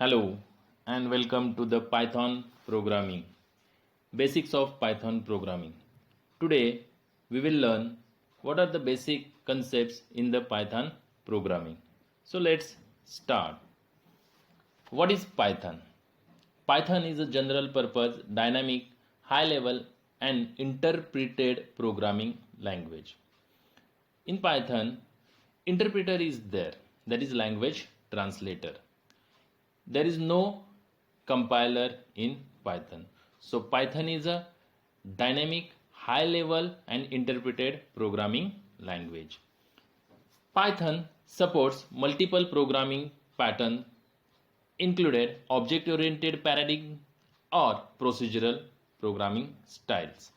Hello and welcome to the Python programming. Basics of Python programming. Today we will learn what are the basic concepts in the Python programming. So let's start. What is Python? Python is a general purpose, dynamic, high level and interpreted programming language. In Python, interpreter is there, that is language translator. There is no compiler in Python. So Python is a dynamic, high level and interpreted programming language. Python supports multiple programming patterns included object oriented paradigm or procedural programming styles.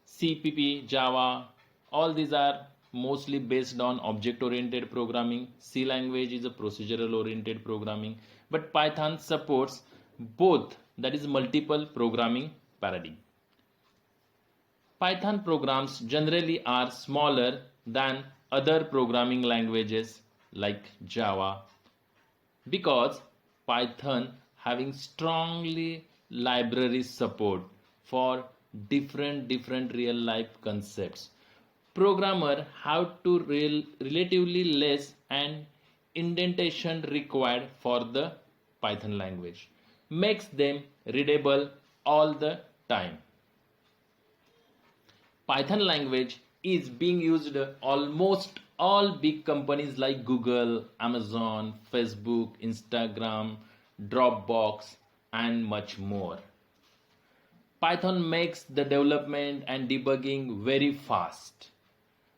CPP, Java, all these are mostly based on object oriented programming. C language is a procedural oriented programming, but Python supports both, that is multiple programming paradigm. Python programs generally are smaller than other programming languages like Java because Python having strongly library support for different real life concepts. Programmer have to relatively less and indentation required for the Python language makes them readable all the time. Python language is being used almost all big companies like Google, Amazon, Facebook, Instagram, Dropbox and much more. Python makes the development and debugging very fast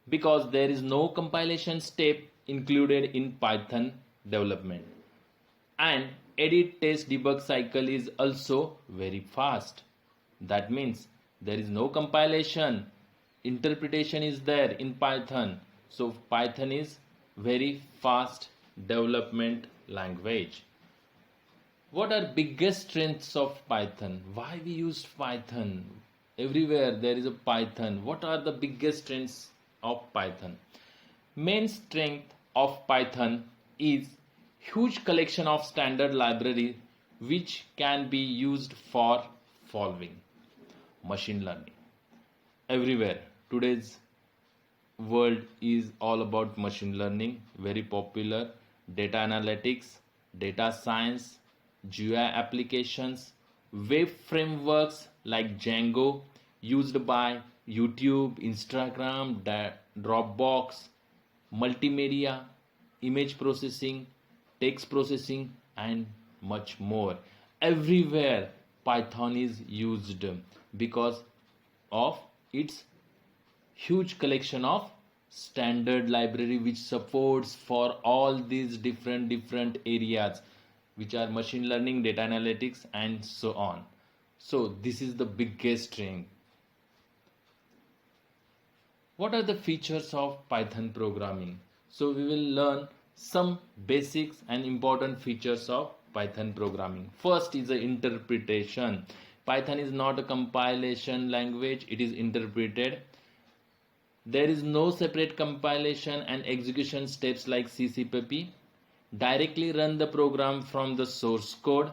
because there is no compilation step included in Python development, and edit test debug cycle is also very fast. That means there is no compilation, interpretation is there in Python. So Python is very fast development language. What are biggest strengths of Python? Why we use Python? Everywhere there is a Python. What are the biggest strengths of Python? Main strength of Python is huge collection of standard library which can be used for following: machine learning. Everywhere today's world is all about machine learning, very popular, data analytics, data science, GUI applications, web frameworks like Django used by YouTube, Instagram, Dropbox, multimedia, image processing, text processing and much more. Everywhere Python is used because of its huge collection of standard library which supports for all these different areas which are machine learning, data analytics and so on. So this is the biggest strength. What are the features of Python programming? So we will learn some basics and important features of Python programming. First is the interpretation. Python is not a compilation language, it is interpreted. There is no separate compilation and execution steps like CCPP. Directly run the program from the source code.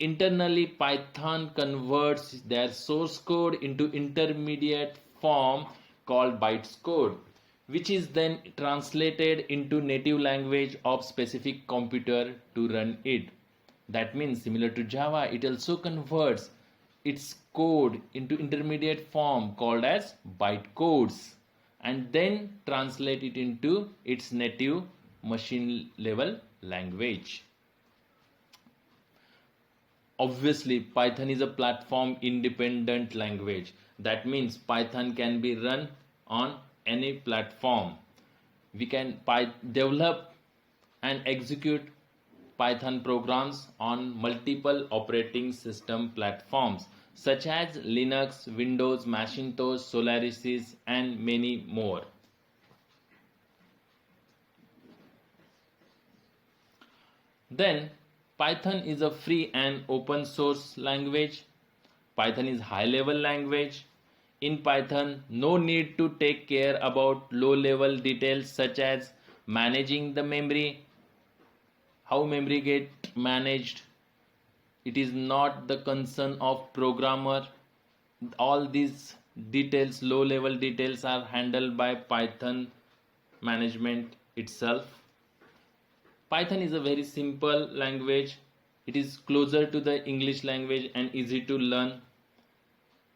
Internally, Python converts their source code into intermediate form called bytecode, which is then translated into native language of specific computer to run it. That means similar to Java, it also converts its code into intermediate form called as bytecodes and then translate it into its native machine level language. Obviously, Python is a platform independent language. That means Python can be run on any platform. We can develop and execute Python programs on multiple operating system platforms such as Linux, Windows, Macintosh, Solaris and many more. Then Python is a free and open source language. Python is high level language. In Python, no need to take care about low level details such as managing the memory, how memory get managed, it is not the concern of programmer. All these details, low level details, are handled by Python management itself. Python is a very simple language. It is closer to the English language and easy to learn.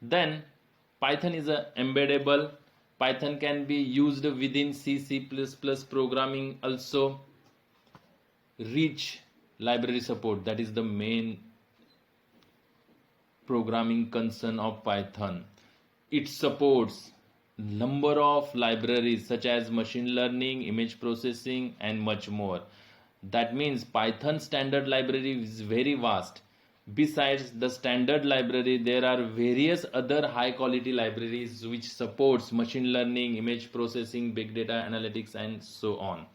Then Python is a embeddable. Python can be used within C++ programming also. Rich library support, that is the main programming concern of Python. It supports number of libraries such as machine learning, image processing, and much more. That means Python standard library is very vast. Besides the standard library, there are various other high quality libraries which supports machine learning, image processing, big data analytics, and so on.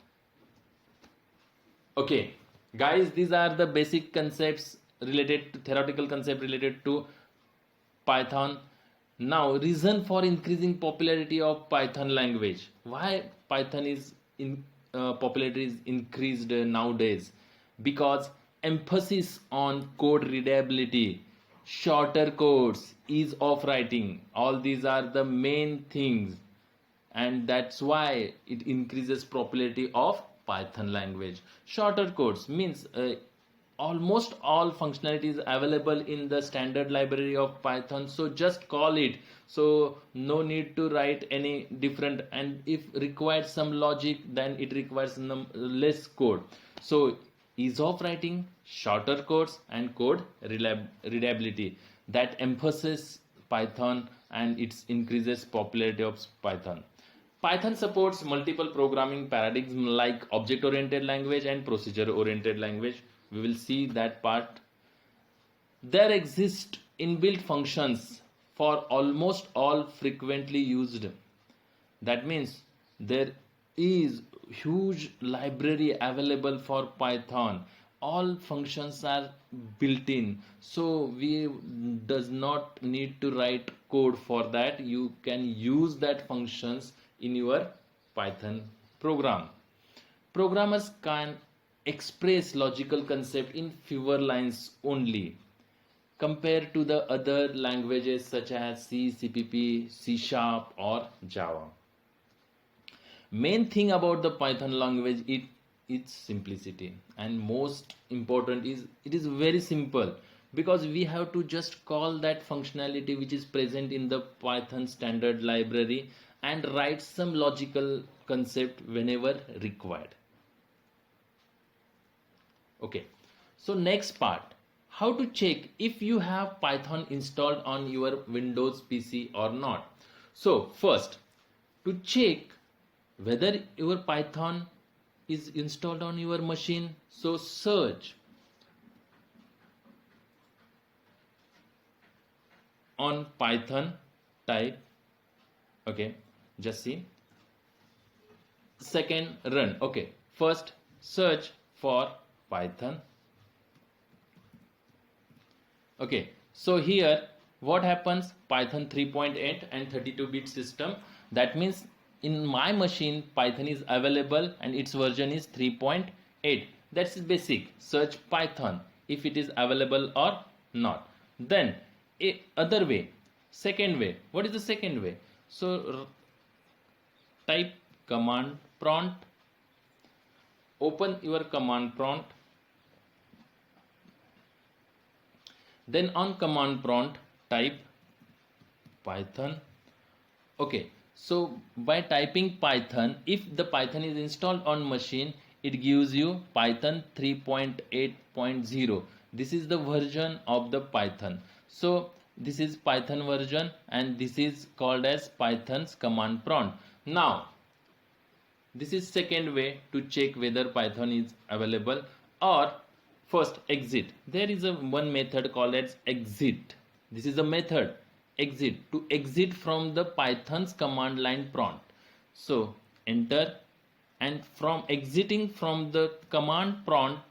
Okay, guys, these are the basic concepts related to theoretical concept related to Python. Now, reason for increasing popularity of Python language. Why Python is popularity is increased nowadays? Because emphasis on code readability, shorter codes, ease of writing. All these are the main things, and that's why it increases popularity of Python language. Shorter codes means almost all functionalities available in the standard library of Python, so just call it, so no need to write any different, and if required some logic, then it requires less code. So ease of writing, shorter codes, and code readability, that emphasis Python, and it increases popularity of Python. Python supports multiple programming paradigms like object-oriented language and procedure-oriented language. We will see that part. There exist inbuilt functions for almost all frequently used. That means there is huge library available for Python. All functions are built in, so we does not need to write code for that. You can use that functions in your Python program. Programmers can express logical concept in fewer lines only compared to the other languages such as C, CPP, C Sharp, or Java. Main thing about the Python language is its simplicity, and most important is it is very simple, because we have to just call that functionality which is present in the Python standard library and write some logical concept whenever required. Okay, so next part, how to check if you have Python installed on your Windows PC or not. So first, to check whether your Python is installed on your machine, so search on Python, type, okay, just see. Second, run. Okay, first search for Python. Okay, so here what happens, Python 3.8 and 32-bit system. That means in my machine Python is available and its version is 3.8. That's basic. Search Python if it is available or not. Then other way, second way. What is the second way? So type command prompt, open your command prompt, then on command prompt type Python. Okay, so by typing Python, if the Python is installed on machine, it gives you Python 3.8.0. This is the version of the Python. So this is Python version, and this is called as Python's command prompt. Now this is second way to check whether Python is available. Or first exit. There is one method called as exit. This is a method, exit, to exit from the Python's command line prompt. So enter, and from exiting from the command prompt,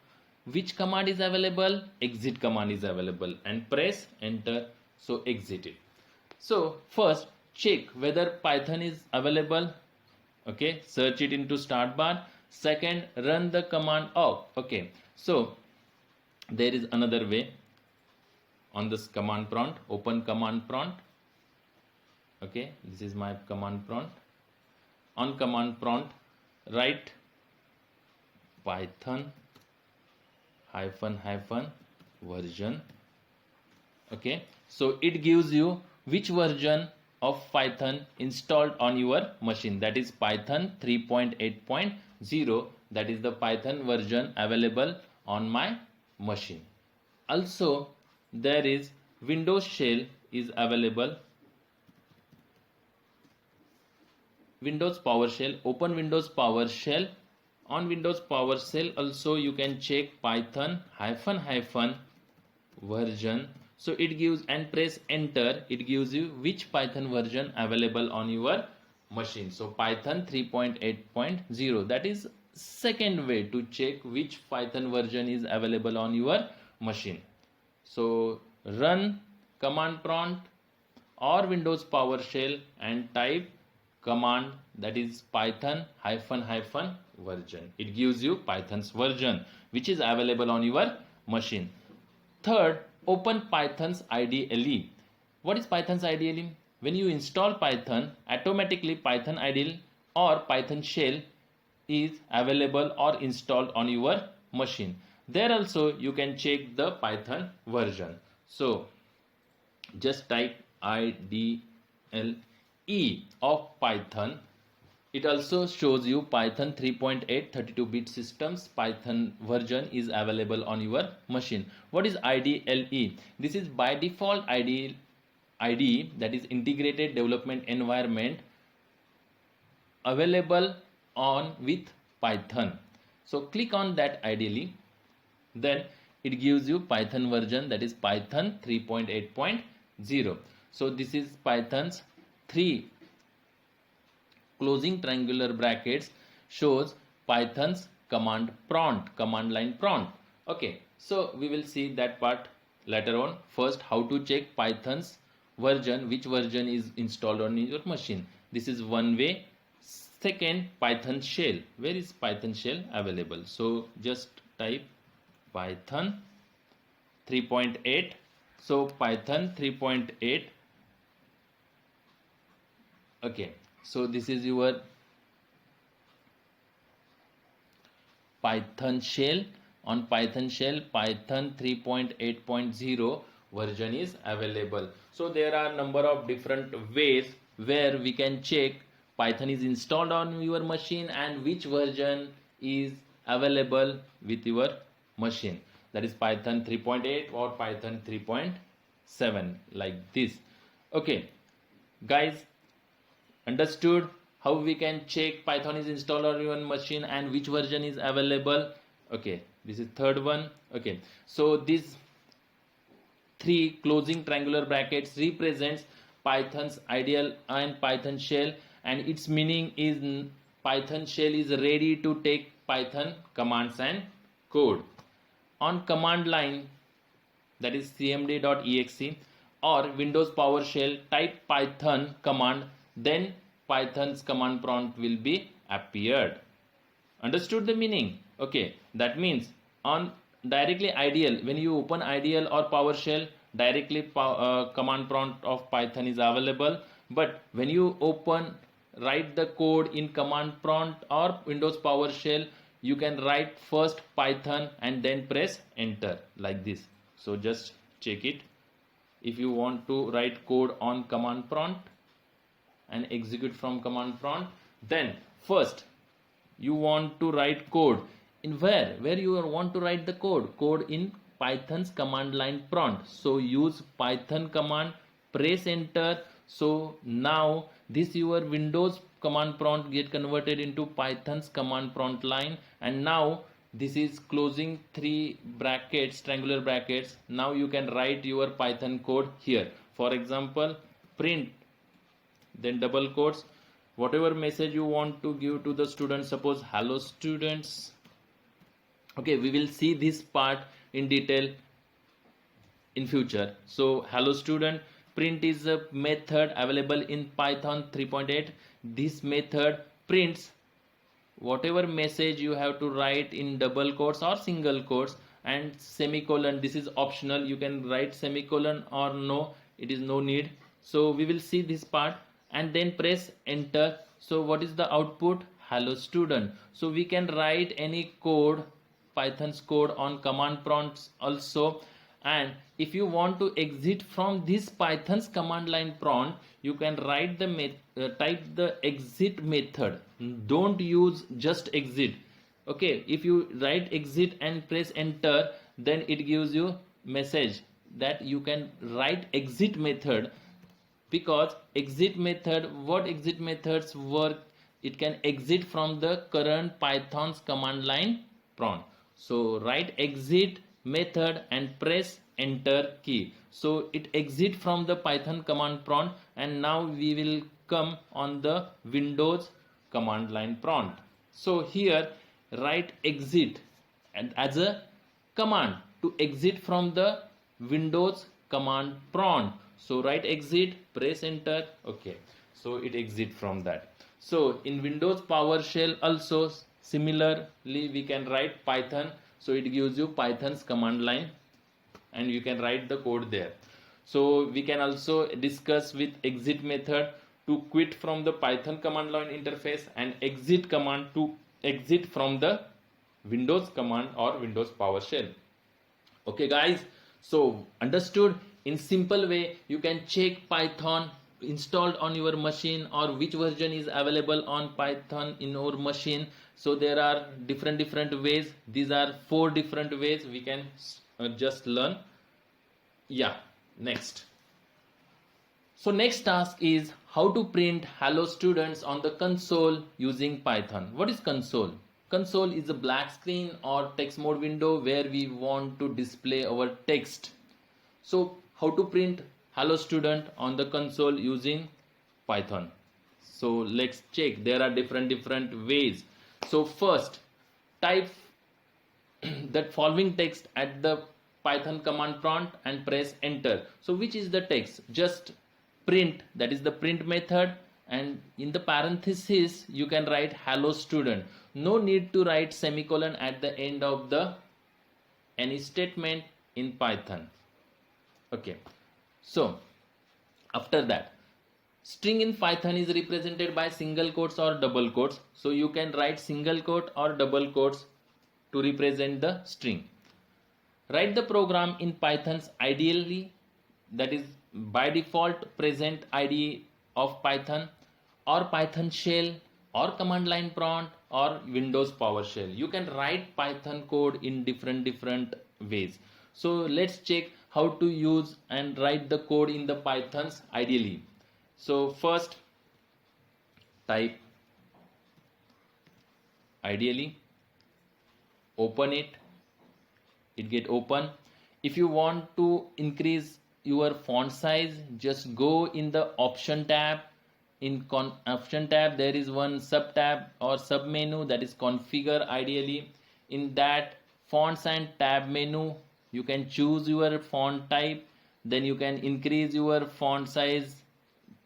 which command is available? Exit command is available, and press enter, so exit it. So first check whether Python is available. Okay, search it into start bar. Second, run the command off. Okay, So there is another way. On this command prompt, open command prompt. Okay, this is my command prompt. On command prompt, write python -- version. Okay, so it gives you which version of Python installed on your machine, that is Python 3.8.0. that is the Python version available on my machine. Also there is Windows shell is available. Windows PowerShell, open Windows PowerShell. On Windows PowerShell also you can check Python -- version. So it gives, and press enter, it gives you which Python version available on your machine. So Python 3.8.0, that is second way to check which Python version is available on your machine. So run command prompt or Windows PowerShell and type command, that is Python -- version. It gives you Python's version which is available on your machine. Third, open Python's IDLE. What is Python's IDLE? When you install Python, automatically Python IDLE or Python shell is available or installed on your machine. There also you can check the Python version. So just type IDLE of Python. It also shows you Python 3.8 32-bit systems Python version is available on your machine. What is IDLE? This is by default IDE, that is integrated development environment, available on with Python. So click on that IDLE, then it gives you Python version, that is Python 3.8.0. So this is Python's 3 closing triangular brackets shows Python's command line prompt. Okay, so we will see that part later on. First, how to check Python's version, which version is installed on your machine. This is one way. Second, Python shell. Where is Python shell available? So just type Python 3.8. So Python 3.8. Okay, so this is your Python shell. On Python shell, Python 3.8.0 version is available. So there are number of different ways where we can check Python is installed on your machine and which version is available with your machine, that is Python 3.8 or Python 3.7, like this. Okay guys, understood how we can check Python is installed on your machine and which version is available? Okay, this is third one. Okay, so these 3 closing triangular brackets represents Python's ideal and Python shell, and its meaning is Python shell is ready to take Python commands and code. On command line, that is cmd.exe or Windows PowerShell, type Python command, then Python's command prompt will be appeared. Understood the meaning? Okay, that means on directly IDL, when you open IDL or PowerShell, directly command prompt of Python is available. But when you write the code in command prompt or Windows PowerShell, you can write first Python and then press enter, like this. So just check it. If you want to write code on command prompt and execute from command prompt, then first you want to write code in where you want to write the code in Python's command line prompt. So use Python command, press enter. So now this your Windows command prompt get converted into Python's command prompt line, and now this is closing 3 brackets, triangular brackets. Now you can write your Python code here. For example, print, then double quotes, whatever message you want to give to the students, suppose hello students. Okay, we will see this part in detail in future. So hello student, print is a method available in Python 3.8. This method prints whatever message you have to write in double quotes or single quotes, and semicolon, this is optional, you can write semicolon or no, it is no need. So we will see this part, and then press enter. So what is the output? Hello student. So we can write any code, Python's code on command prompts also. And if you want to exit from this Python's command line prompt, you can write the type the exit method. Don't use just exit. Okay, if you write exit and press enter, then it gives you message that you can write exit method, because exit method, what exit methods work, it can exit from the current Python's command line prompt. So write exit method and press enter key, so it exit from the Python command prompt. And now we will come on the Windows command line prompt. So here write exit and as a command to exit from the Windows command prompt. So write exit, press enter. Okay, so it exit from that. So in Windows PowerShell also similarly we can write Python, so it gives you Python's command line and you can write the code there. So we can also discuss with exit method to quit from the Python command line interface, and exit command to exit from the Windows command or Windows PowerShell. Okay guys, so understood? In simple way you can check Python installed on your machine or which version is available on Python in your machine. So there are different ways. These are 4 different ways we can just learn. Yeah, next. So next task is how to print hello students on the console using Python. What is console? Console is a black screen or text mode window where we want to display our text. So how to print hello student on the console using Python? So let's check. There are different ways. So first, type that following text at the Python command prompt and press enter. So which is the text? Just print, that is the print method, and in the parenthesis you can write hello student. No need to write semicolon at the end of the any statement in Python. Okay, so after that, string in Python is represented by single quotes or double quotes. So you can write single quote or double quotes to represent the string. Write the program in Python's ideally, that is by default present IDE of Python, or Python shell, or command line prompt, or Windows PowerShell. You can write Python code in different ways. So let's check how to use and write the code in the Python's ideally. So first type ideally, open it, it get open. If you want to increase your font size, just go in the option tab. In option tab there is one sub tab or sub menu, that is configure ideally. In that fonts and tab menu you can choose your font type, then you can increase your font size.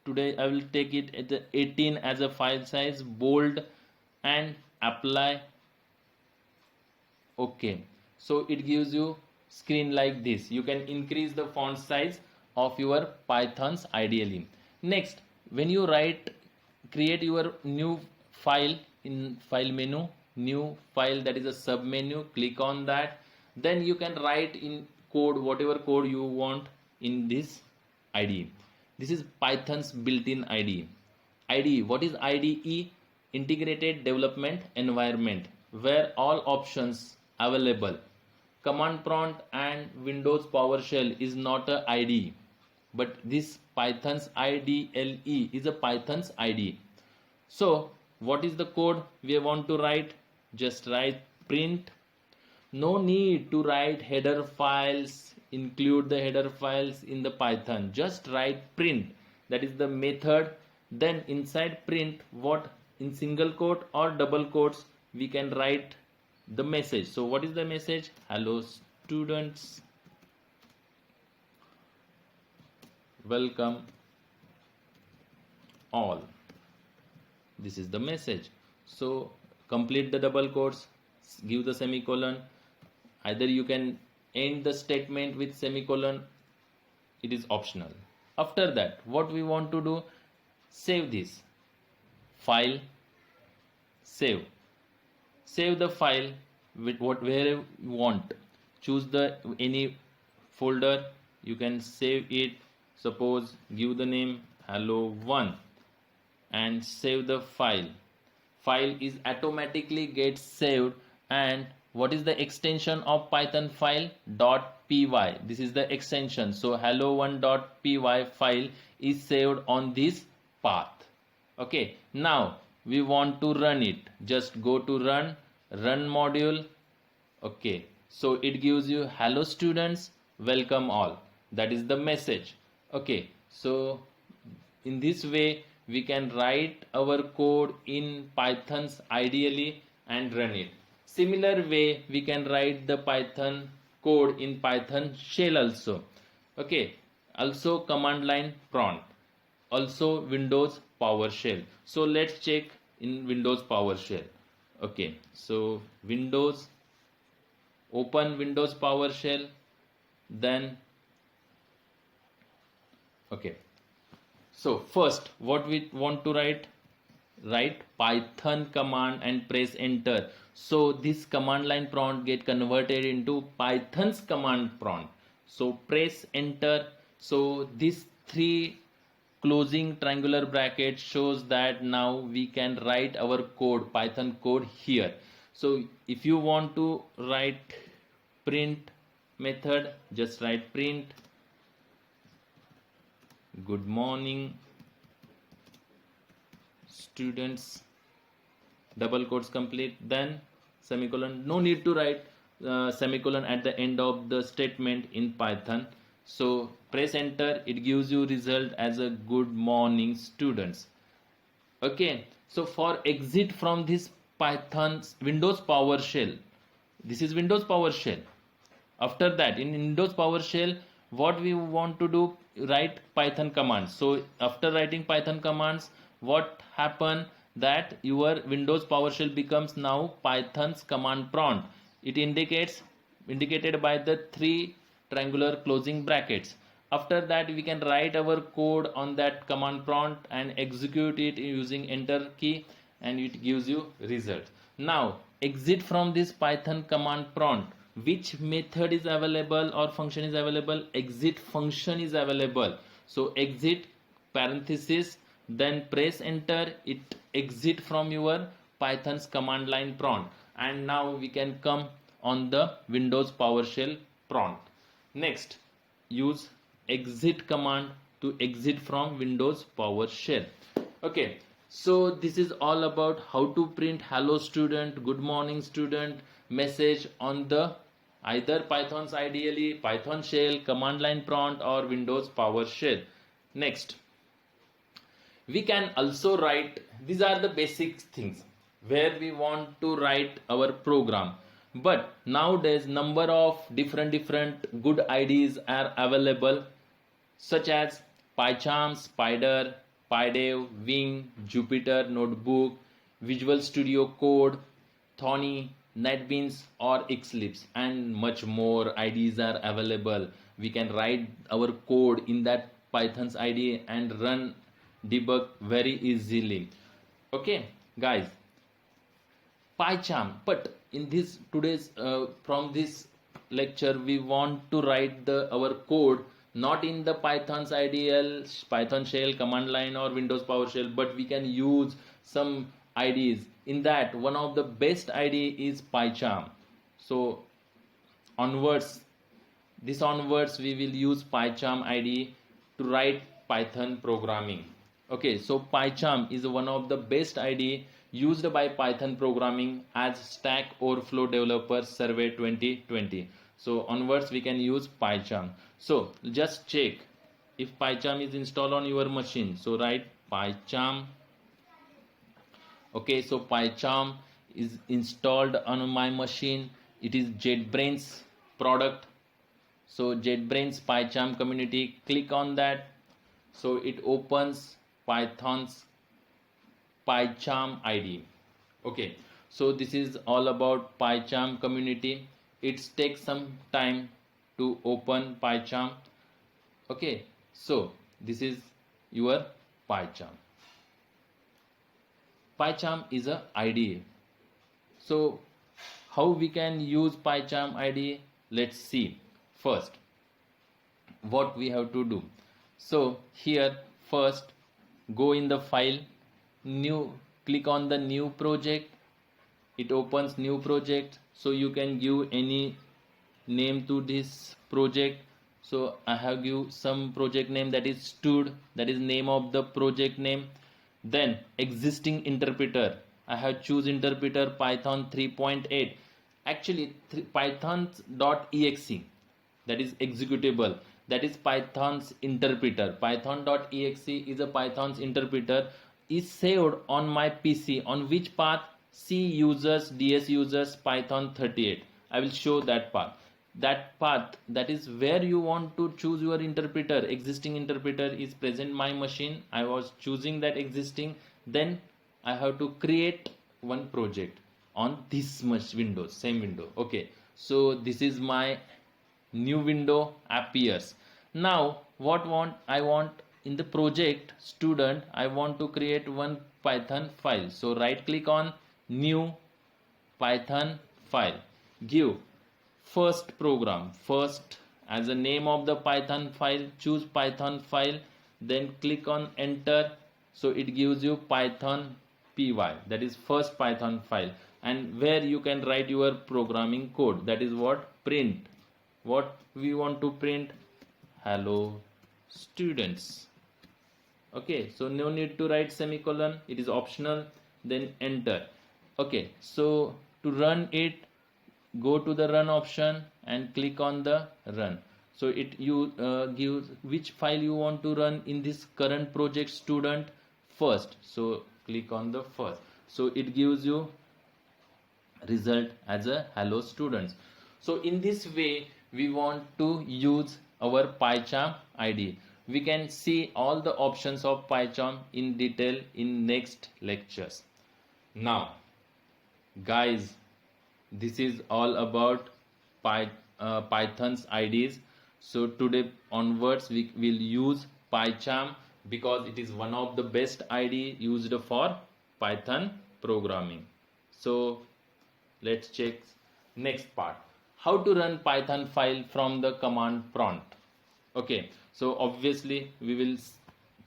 Today I will take it at the 18 as a file size, bold, and apply. Okay, so it gives you screen like this. You can increase the font size of your Pythons ideally. Next, when you create your new file, in file menu, new file, that is a sub menu, click on that. Then you can write in code, whatever code you want in this IDE. This is Python's built-in IDE. IDE, what is IDE? Integrated Development Environment, where all options available. Command prompt and Windows PowerShell is not a IDE, but this Python's IDLE is a Python's IDE. So what is the code we want to write? Just write print. No need to write header files, include the header files in the Python. Just write print, that is the method. Then inside print, what in single quote or double quotes we can write the message. So what is the message? Hello students, welcome all. This is the message. So complete the double quotes, give the semicolon. Either you can end the statement with semicolon, it is optional. After that, what we want to do, save this file, save the file with where you want. Choose the any folder, you can save it. Suppose give the name hello1 and save the file is automatically gets saved. And what is the extension of Python file? .py. This is the extension. So hello1.py file is saved on this path. Okay, now we want to run it. Just go to run module. Okay, so it gives you hello students, welcome all. That is the message. Okay, so in this way we can write our code in Python's ideally and run it. Similar way we can write the Python code in Python shell also. Okay, also command line prompt, also Windows PowerShell. So let's check in Windows PowerShell. Okay, so Windows, open Windows PowerShell, then okay, so first what we want to write Python command and press enter. So this command line prompt get converted into Python's command prompt. So press enter. So this three closing triangular bracket shows that now we can write our code, Python code here. So if you want to write print method, just write print good morning students, double quotes complete, then semicolon. No need to write semicolon at the end of the statement in Python. So press enter, it gives you result as a good morning students. Okay, so for exit from this Python's Windows PowerShell, this is Windows PowerShell. After that, in Windows PowerShell, what we want to do, write Python commands. So after writing Python commands, what happen that your Windows PowerShell becomes now Python's command prompt. It indicated by the three triangular closing brackets. After that, we can write our code on that command prompt and execute it using enter key, and it gives you result. Now exit from this Python command prompt. Which method is available or function is available? Exit function is available. So exit parenthesis, then press enter, it exit from your Python's command line prompt, and now we can come on the Windows PowerShell prompt. Next, use exit command to exit from Windows PowerShell. Okay, so this is all about how to print hello student, good morning student message on the either Python's ideally Python shell, command line prompt, or Windows PowerShell. Next, we can also write, these are the basic things where we want to write our program. But nowadays number of different good IDEs are available, such as PyCharm, Spider, PyDev, Wing, Jupyter Notebook, Visual Studio Code, Thonny, NetBeans, or Eclipse, and much more IDEs are available. We can write our code in that Python's IDE and run debug very easily. Okay guys, PyCharm, but in this today's from this lecture we want to write our code not in the Python's ideal Python shell, command line, or Windows PowerShell, but we can use some IDEs. In that, one of the best IDE is PyCharm. So onwards we will use PyCharm IDE to write Python programming. Okay, so PyCharm is one of the best IDE used by Python programming as Stack Overflow Developer Survey 2020. So onwards we can use PyCharm. So just check if PyCharm is installed on your machine. So write PyCharm. Okay, so PyCharm is installed on my machine. It is JetBrains product. So JetBrains PyCharm community, click on that. So it opens Python's PyCharm IDE. Okay, So this is all about PyCharm community. It takes some time to open PyCharm. Okay, so this is your PyCharm. PyCharm is a IDE. So how we can use PyCharm IDE? Let's see. First, what we have to do. So here first go in the file, new, click on the new project. It opens new project, so you can give any name to this project. So I have give some project name, that is stud, that is name of the project name. Then existing interpreter, I have choose interpreter Python 3.8. Actually python.exe, that is executable, that is Python's interpreter. Python.exe is a Python's interpreter, is saved on my PC. On which path? C users, DS users, Python 38. I will show that path. That path, that is where you want to choose your interpreter. Existing interpreter is present my machine. I was choosing that existing. Then I have to create one project on this much window, same window. Okay, so this is my new window appears. Now what I want in the project student, I want to create one Python file. So right click on new Python file, give first program, first as the name of the Python file, choose Python file, then click on enter. So it gives you Python py, that is first Python file, and where you can write your programming code, that is what print. What we want to print? Hello students. Okay, so no need to write semicolon, it is optional. Then enter. Okay, so to run it, go to the run option and click on the run. So it gives which file you want to run in this current project student, first. So click on the first. So it gives you result as a hello students. So in this way we want to use our PyCharm IDE. We can see all the options of PyCharm in detail in next lectures. Now guys, this is all about Python's IDEs. So today onwards we will use PyCharm because it is one of the best IDE used for Python programming. So let's check next part, how to run Python file from the command prompt. Okay, so obviously we will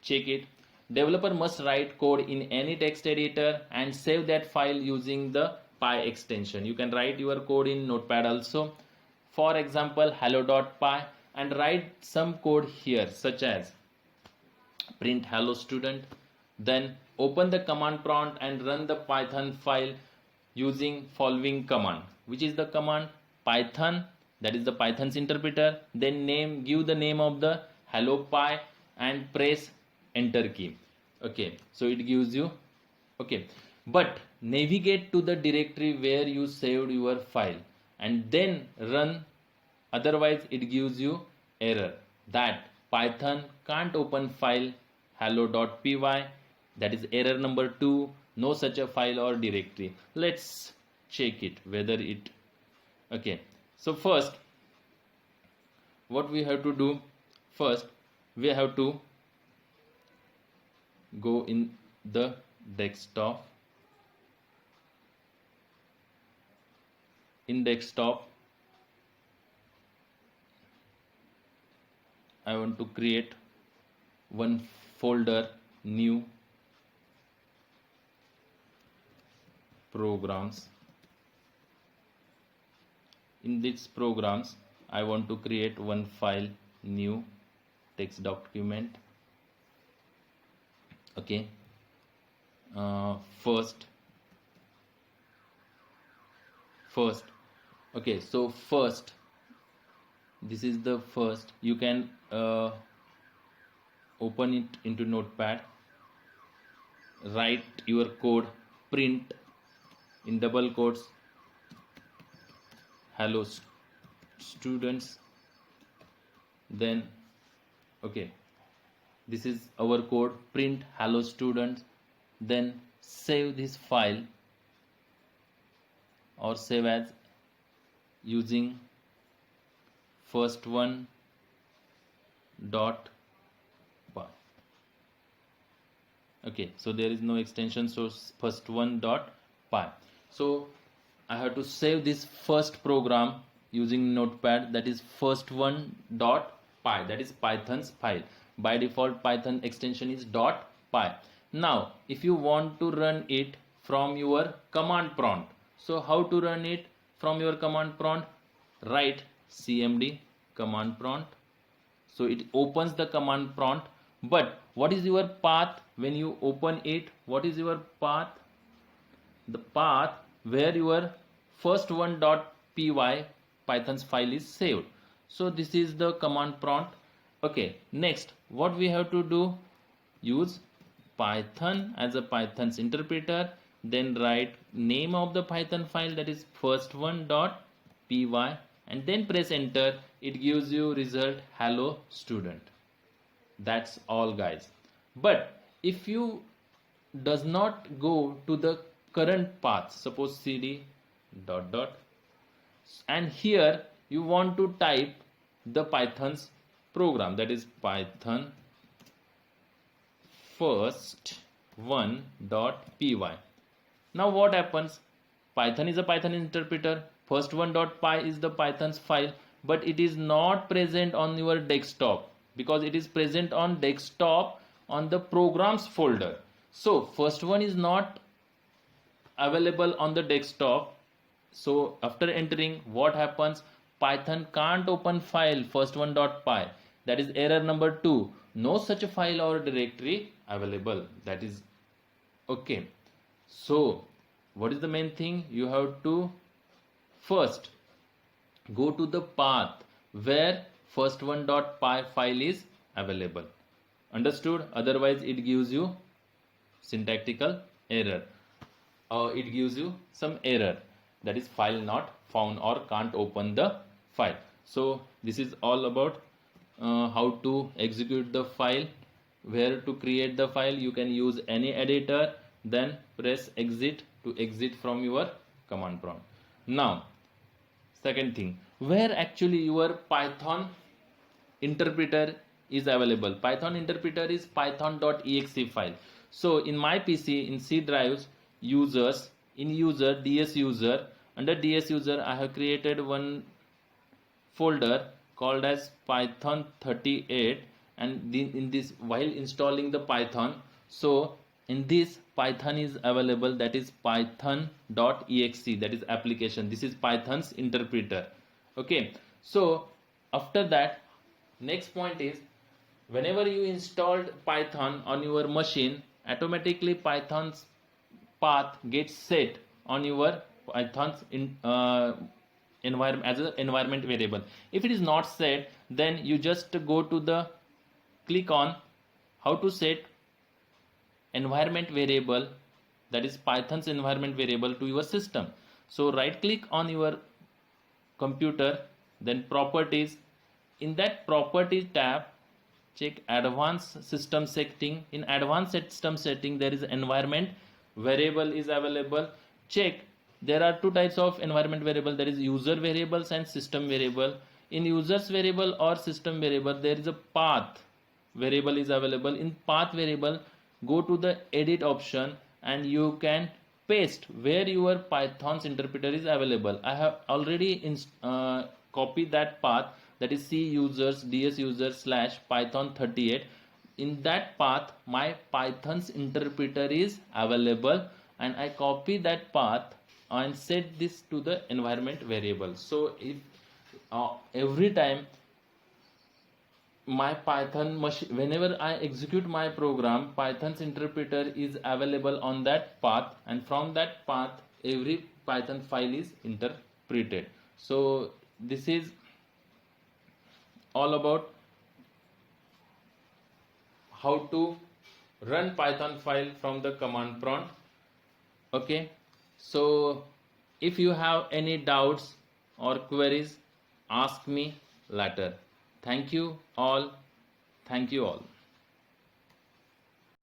check it. Developer must write code in any text editor and save that file using the Py extension. You can write your code in Notepad also. For example, hello.py, and write some code here such as print hello student. Then open the command prompt and run the Python file using following command. Which is the command? Python, that is the Python's interpreter. Then give the name of the hello.py and press enter key. Okay, so it gives you. Okay, but navigate to the directory where you saved your file and then run, otherwise it gives you error that Python can't open file hello.py. That is error number 2, no such a file or directory. Let's check it whether it. Okay, so first what we have to do, first we have to go in the desktop. In desktop I want to create one folder, new programs. In these programs I want to create one file, new text document. Okay, first okay, so first, this is the first. You can open it into Notepad, write your code, print in double quotes hello students. Then okay, this is our code, print hello students. Then save this file or save as using first one dot py. Okay, so there is no extension, so first one dot py. So I have to save this first program using notepad, that is first one dot py, that is Python's file. By default Python extension is dot py. Now if you want to run it from your command prompt, so how to run it from your command prompt? Write cmd command prompt, so it opens the command prompt. But what is your path when you open it? What is your path? The path where your first one dot py Python's file is saved. So this is the command prompt. Okay, next what we have to do? Use Python as a Python's interpreter, then write name of the Python file, that is first one dot py, and then press enter. It gives you result hello student. That's all guys. But if you does not go to the current path, suppose cd dot dot, and here you want to type the Python's program, that is Python first one dot py. Now what happens? Python is a Python interpreter, first one dot py is the Python's file, but it is not present on your desktop because it is present on desktop on the programs folder. So first one is not available on the desktop. So after entering, what happens? Python can't open file first one dot py. That is error number 2. No such file or directory available. That is okay. So what is the main thing? You have to first go to the path where first one dot py file is available. Understood? Otherwise it gives you syntactical error, or it gives you some error, that is file not found or can't open the file. So this is all about how to execute the file, where to create the file. You can use any editor, then press exit to exit from your command prompt. Now second thing, where actually your Python interpreter is available. Python interpreter is python.exe file. So in my PC, in C drives, users, in user, ds user, under ds user I have created one folder called as python 38, and in this, while installing the Python, so in this Python is available, that is python.exe, that is application. This is Python's interpreter. Okay, so after that, next point is, whenever you installed Python on your machine, automatically Python's path gets set on your Python's environment as an environment variable. If it is not set, then you just go to the click on how to set environment variable, that is Python's environment variable, to your system. So right click on your computer, then properties. In that properties tab, check advanced system setting. In advanced system setting, there is environment variable is available. Check, there are two types of environment variable, there is user variables and system variable. In users variable or system variable, there is a path variable is available. In path variable, go to the edit option and you can paste where your Python's interpreter is available. I have already copied that path, that is C users ds user / python 38. In that path my Python's interpreter is available, and I copy that path and set this to the environment variable. So if every time my Python machine, whenever I execute my program, Python's interpreter is available on that path, and from that path every Python file is interpreted. So this is all about how to run Python file from the command prompt. Okay, so if you have any doubts or queries, ask me later. Thank you all.